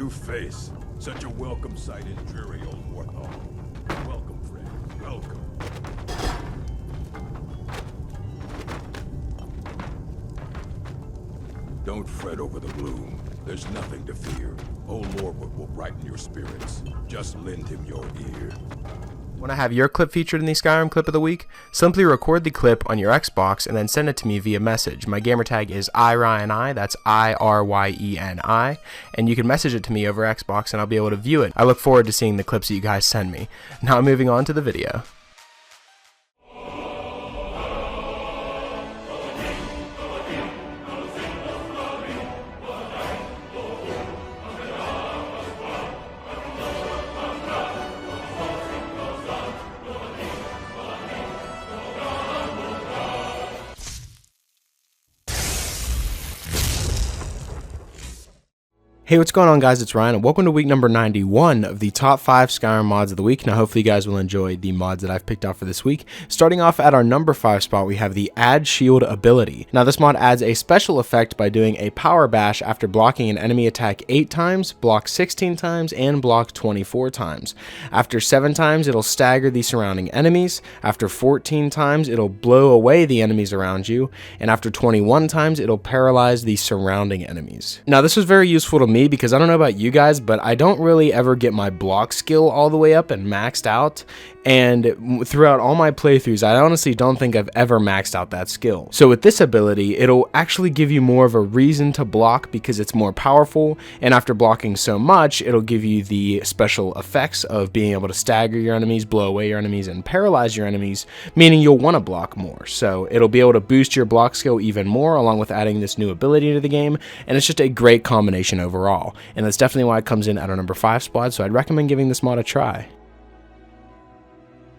new face. Such a welcome sight in dreary old Warthog. Welcome, friend. Welcome. Don't fret over the gloom. There's nothing to fear. Old Lordwood will brighten your spirits. Just lend him your ear. Want to have your clip featured in the Skyrim Clip of the Week? Simply record the clip on your Xbox and then send it to me via message. My gamertag is iRyeni, that's IRYENI, and you can message it to me over Xbox and I'll be able to view it. I look forward to seeing the clips that you guys send me. Now moving on to the video. Hey, what's going on, guys? It's Ryan and welcome to week number 91 of the top 5 Skyrim mods of the week. Now hopefully you guys will enjoy the mods that I've picked out for this week. Starting off at our number 5 spot, we have the Add Shield ability. Now this mod adds a special effect by doing a power bash after blocking an enemy attack 8 times, block 16 times, and block 24 times. After 7 times, it'll stagger the surrounding enemies. After 14 times, it'll blow away the enemies around you. And after 21 times, it'll paralyze the surrounding enemies. Now this was very useful to me because I don't know about you guys, but I don't really ever get my block skill all the way up and maxed out, and throughout all my playthroughs I honestly don't think I've ever maxed out that skill. So with this ability, it'll actually give you more of a reason to block because it's more powerful, and after blocking so much, it'll give you the special effects of being able to stagger your enemies, blow away your enemies, and paralyze your enemies, meaning you'll want to block more. So it'll be able to boost your block skill even more along with adding this new ability to the game, and it's just a great combination overall. And that's definitely why it comes in at our number 5 spot, so I'd recommend giving this mod a try.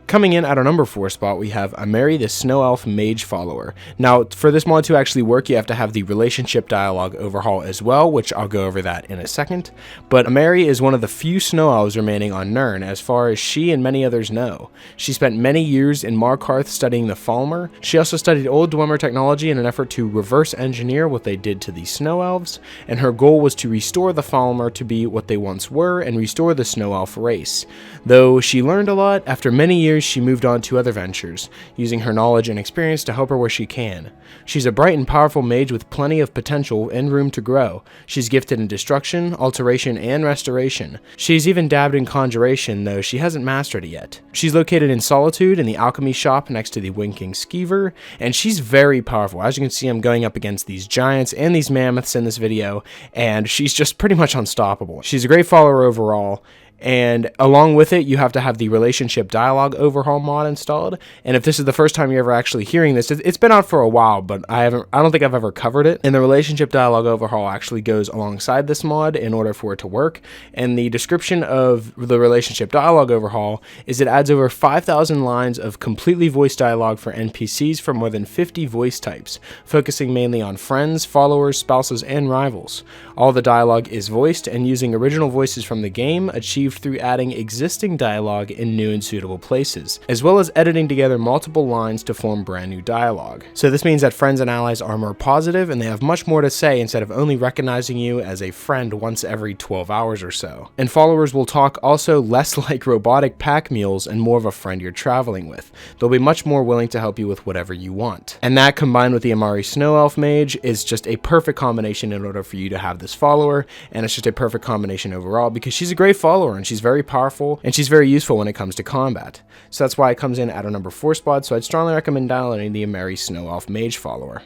Coming in at our number 4 spot, we have Amarie, the Snow Elf Mage follower. Now, for this mod to actually work, you have to have the relationship dialogue overhaul as well, which I'll go over that in a second. But Amarie is one of the few Snow Elves remaining on Nirn, as far as she and many others know. She spent many years in Markarth studying the Falmer. She also studied Old Dwemer technology in an effort to reverse engineer what they did to the Snow Elves, and her goal was to restore the Falmer to be what they once were and restore the Snow Elf race. Though she learned a lot, after many years she moved on to other ventures, using her knowledge and experience to help her where she can. She's a bright and powerful mage with plenty of potential and room to grow. She's gifted in destruction, alteration, and restoration. She's even dabbed in conjuration, though she hasn't mastered it yet. She's located in Solitude in the alchemy shop next to the Winking Skeever, and she's very powerful. As you can see, I'm going up against these giants and these mammoths in this video, and she's just pretty much unstoppable. She's a great follower overall. And along with it, you have to have the relationship dialogue overhaul mod installed. And if this is the first time you're ever actually hearing this, it's been out for a while, but I don't think I've ever covered it. And the relationship dialogue overhaul actually goes alongside this mod in order for it to work. And the description of the relationship dialogue overhaul is it adds over 5,000 lines of completely voiced dialogue for NPCs for more than 50 voice types, focusing mainly on friends, followers, spouses, and rivals. All the dialogue is voiced and using original voices from the game, achieved through adding existing dialogue in new and suitable places, as well as editing together multiple lines to form brand new dialogue. So this means that friends and allies are more positive and they have much more to say instead of only recognizing you as a friend once every 12 hours or so. And followers will talk also less like robotic pack mules and more of a friend you're traveling with. They'll be much more willing to help you with whatever you want. And that combined with the Amarie Snow Elf Mage is just a perfect combination in order for you to have this follower, and it's just a perfect combination overall because she's a great follower and she's very powerful and she's very useful when it comes to combat. So that's why it comes in at our number 4 spot, so I'd strongly recommend downloading the Amarie Snow Elf Mage follower.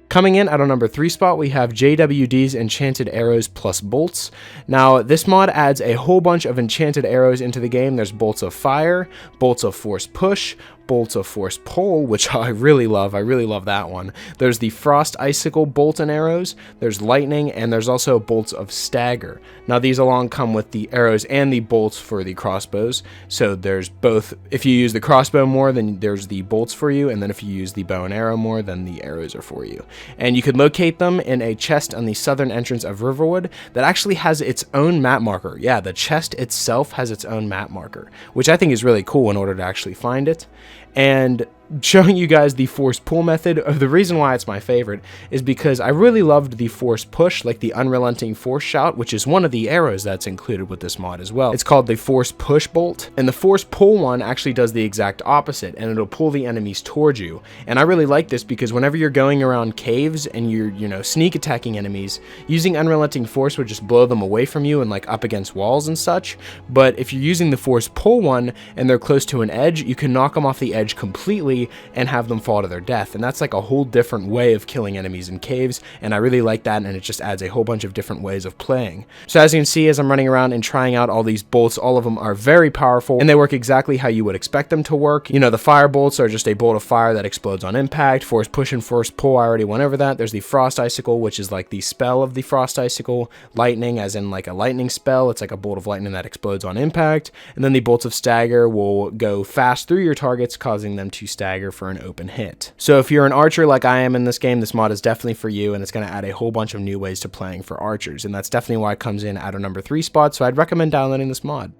Coming in at our number 3 spot, we have JWD's Enchanted Arrows plus Bolts. Now, this mod adds a whole bunch of enchanted arrows into the game. There's Bolts of Fire, Bolts of Force Push, Bolts of Force Pull, which I really love that one. There's the Frost Icicle Bolt and Arrows, there's Lightning, and there's also Bolts of Stagger. Now, these along come with the arrows and the bolts for the crossbows, so there's both. If you use the crossbow more, then there's the bolts for you, and then if you use the bow and arrow more, then the arrows are for you. And you could locate them in a chest on the southern entrance of Riverwood that actually has its own map marker. Yeah, the chest itself has its own map marker, which I think is really cool in order to actually find it. And showing you guys the force pull method. The reason why it's my favorite is because I really loved the force push, like the unrelenting force shout, which is one of the arrows that's included with this mod as well. It's called the force push bolt, and the force pull one actually does the exact opposite, and it'll pull the enemies towards you. And I really like this because whenever you're going around caves and you're, sneak attacking enemies, using unrelenting force would just blow them away from you and like up against walls and such. But if you're using the force pull one and they're close to an edge, you can knock them off the edge completely and have them fall to their death. And that's like a whole different way of killing enemies in caves, and I really like that, and it just adds a whole bunch of different ways of playing. So as you can see, as I'm running around and trying out all these bolts, all of them are very powerful, and they work exactly how you would expect them to work. The fire bolts are just a bolt of fire that explodes on impact. Force push and force pull, I already went over that. There's the frost icicle, which is like the spell of the frost icicle. Lightning, as in like a lightning spell, it's like a bolt of lightning that explodes on impact. And then the bolts of stagger will go fast through your targets, causing them to stagger for an open hit. So if you're an archer like I am in this game, this mod is definitely for you, and it's going to add a whole bunch of new ways to playing for archers, and that's definitely why it comes in at our number 3 spot, so I'd recommend downloading this mod.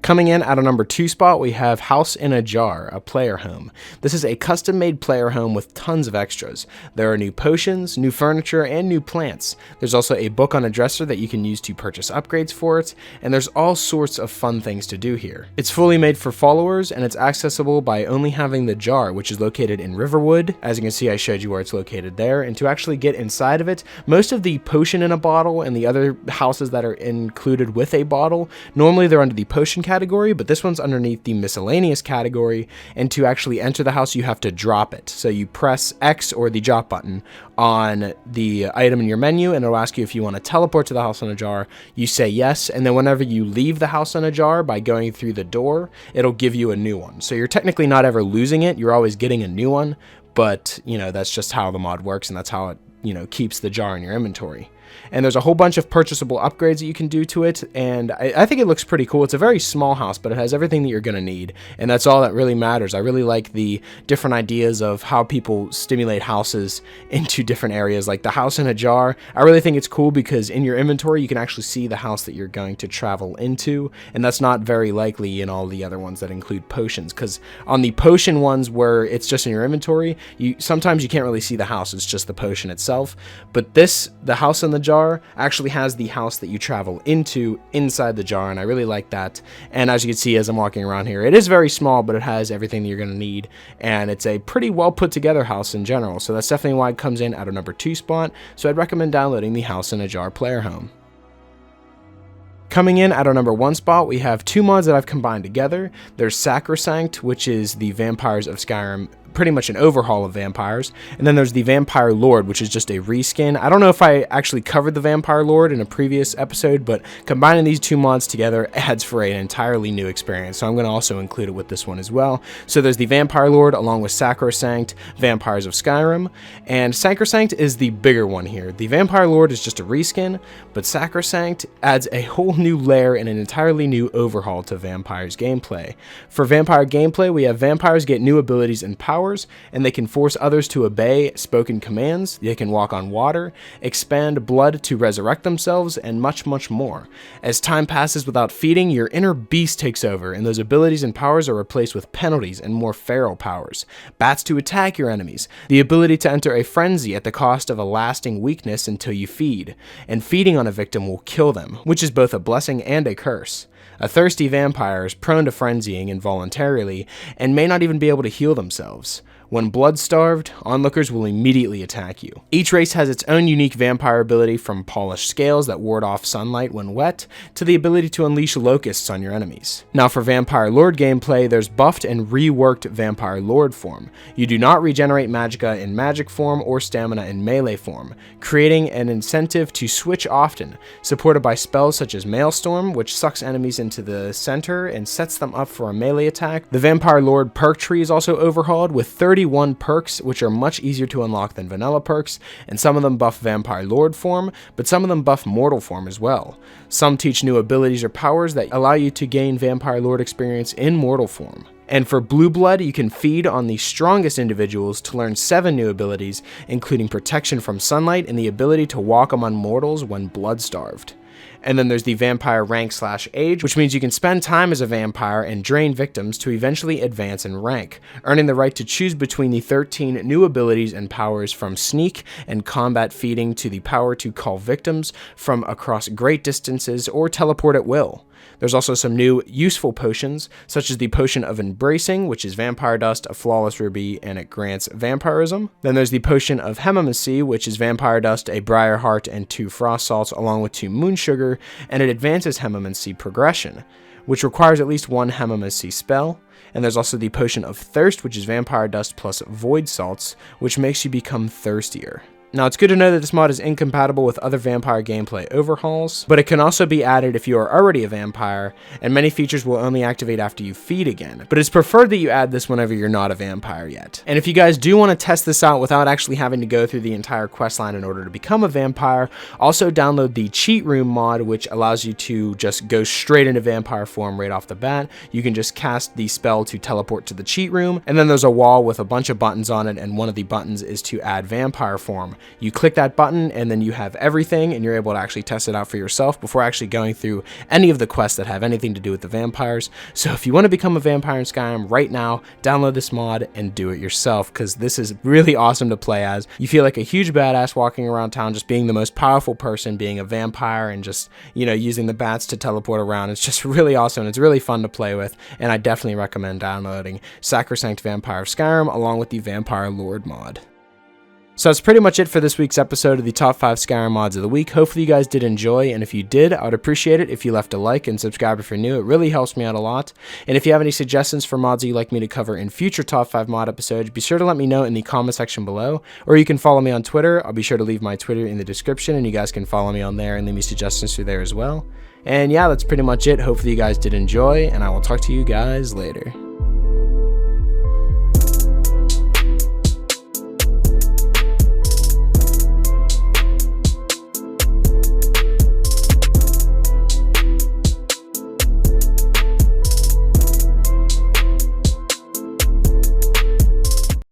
Coming in at a number 2 spot, we have House in a Jar, a player home. This is a custom-made player home with tons of extras. There are new potions, new furniture, and new plants. There's also a book on a dresser that you can use to purchase upgrades for it, and there's all sorts of fun things to do here. It's fully made for followers, and it's accessible by only having the jar, which is located in Riverwood. As you can see, I showed you where it's located there, and to actually get inside of it, most of the potion in a bottle and the other houses that are included with a bottle, normally they're under the potion category, but this one's underneath the miscellaneous category, and to actually enter the house you have to drop it. So you press X or the drop button on the item in your menu, and it'll ask you if you want to teleport to the house in a jar. You say yes, and then whenever you leave the house in a jar by going through the door, it'll give you a new one. So you're technically not ever losing it, you're always getting a new one, but that's just how the mod works, and that's how it keeps the jar in your inventory. And there's a whole bunch of purchasable upgrades that you can do to it, and I think it looks pretty cool. It's a very small house, but it has everything that you're going to need, and that's all that really matters. I really like the different ideas of how people stimulate houses into different areas, like the house in a jar. I really think it's cool because in your inventory you can actually see the house that you're going to travel into, and that's not very likely in all the other ones that include potions, because on the potion ones where it's just in your inventory, sometimes you can't really see the house, it's just the potion itself. But the house in the jar actually has the house that you travel into inside the jar, and I really like that. And as you can see as I'm walking around here, it is very small, but it has everything that you're going to need, and it's a pretty well put together house in general, so that's definitely why it comes in at a number 2 spot. So I'd recommend downloading the House in a Jar player home. Coming in at our number 1 spot, we have 2 mods that I've combined together. There's Sacrosanct, which is the Vampires of Skyrim, pretty much an overhaul of vampires, and then there's the Vampire Lord, which is just a reskin. I don't know if I actually covered the Vampire Lord in a previous episode, but combining these 2 mods together adds for an entirely new experience, so I'm going to also include it with this one as well. So there's the Vampire Lord along with Sacrosanct, Vampires of Skyrim, and Sacrosanct is the bigger one here. The Vampire Lord is just a reskin, but Sacrosanct adds a whole new layer and an entirely new overhaul to Vampires gameplay. For Vampire gameplay, we have vampires get new abilities and powers, and they can force others to obey spoken commands. They can walk on water, expand blood to resurrect themselves, and much, much more. As time passes without feeding, your inner beast takes over, and those abilities and powers are replaced with penalties and more feral powers. Bats to attack your enemies, the ability to enter a frenzy at the cost of a lasting weakness until you feed, and feeding on a victim will kill them, which is both a blessing and a curse. A thirsty vampire is prone to frenzying involuntarily and may not even be able to heal themselves. When blood-starved, onlookers will immediately attack you. Each race has its own unique vampire ability, from polished scales that ward off sunlight when wet, to the ability to unleash locusts on your enemies. Now for Vampire Lord gameplay, there's buffed and reworked Vampire Lord form. You do not regenerate magicka in magic form or stamina in melee form, creating an incentive to switch often, supported by spells such as Maelstrom, which sucks enemies into the center and sets them up for a melee attack. The Vampire Lord perk tree is also overhauled with 31 perks, which are much easier to unlock than vanilla perks, and some of them buff Vampire Lord form, but some of them buff mortal form as well. Some teach new abilities or powers that allow you to gain Vampire Lord experience in mortal form. And for Blue Blood, you can feed on the strongest individuals to learn 7 new abilities, including protection from sunlight and the ability to walk among mortals when blood-starved. And then there's the vampire rank/age, which means you can spend time as a vampire and drain victims to eventually advance in rank, earning the right to choose between the 13 new abilities and powers from sneak and combat feeding to the power to call victims from across great distances or teleport at will. There's also some new useful potions, such as the Potion of Embracing, which is Vampire Dust, a Flawless Ruby, and it grants vampirism. Then there's the Potion of Hemacy, which is Vampire Dust, a Briar Heart, and 2 Frost Salts, along with 2 Moon Sugar, and it advances Hemacy progression, which requires at least 1 Hemacy spell. And there's also the Potion of Thirst, which is Vampire Dust plus Void Salts, which makes you become thirstier. Now, it's good to know that this mod is incompatible with other vampire gameplay overhauls, but it can also be added if you are already a vampire, and many features will only activate after you feed again. But it's preferred that you add this whenever you're not a vampire yet. And if you guys do want to test this out without actually having to go through the entire questline in order to become a vampire, also download the Cheat Room mod, which allows you to just go straight into vampire form right off the bat. You can just cast the spell to teleport to the cheat room, and then there's a wall with a bunch of buttons on it, and one of the buttons is to add vampire form. You click that button and then you have everything, and you're able to actually test it out for yourself before actually going through any of the quests that have anything to do with the vampires. So if you want to become a vampire in Skyrim right now, download this mod and do it yourself, because this is really awesome to play as. You feel like a huge badass walking around town, just being the most powerful person, being a vampire, and just, you know, using the bats to teleport around. It's just really awesome. It's really fun to play with, and I definitely recommend downloading Sacrosanct Vampire of Skyrim along with the Vampire Lord mod. So that's pretty much it for this week's episode of the top 5 Skyrim mods of the week. Hopefully you guys did enjoy, and if you did, I would appreciate it if you left a like and subscribe if you're new. It really helps me out a lot. And if you have any suggestions for mods that you'd like me to cover in future top 5 mod episodes, be sure to let me know in the comment section below, or you can follow me on Twitter. I'll be sure to leave my Twitter in the description, and you guys can follow me on there and leave me suggestions through there as well. And yeah, that's pretty much it. Hopefully you guys did enjoy, and I will talk to you guys later.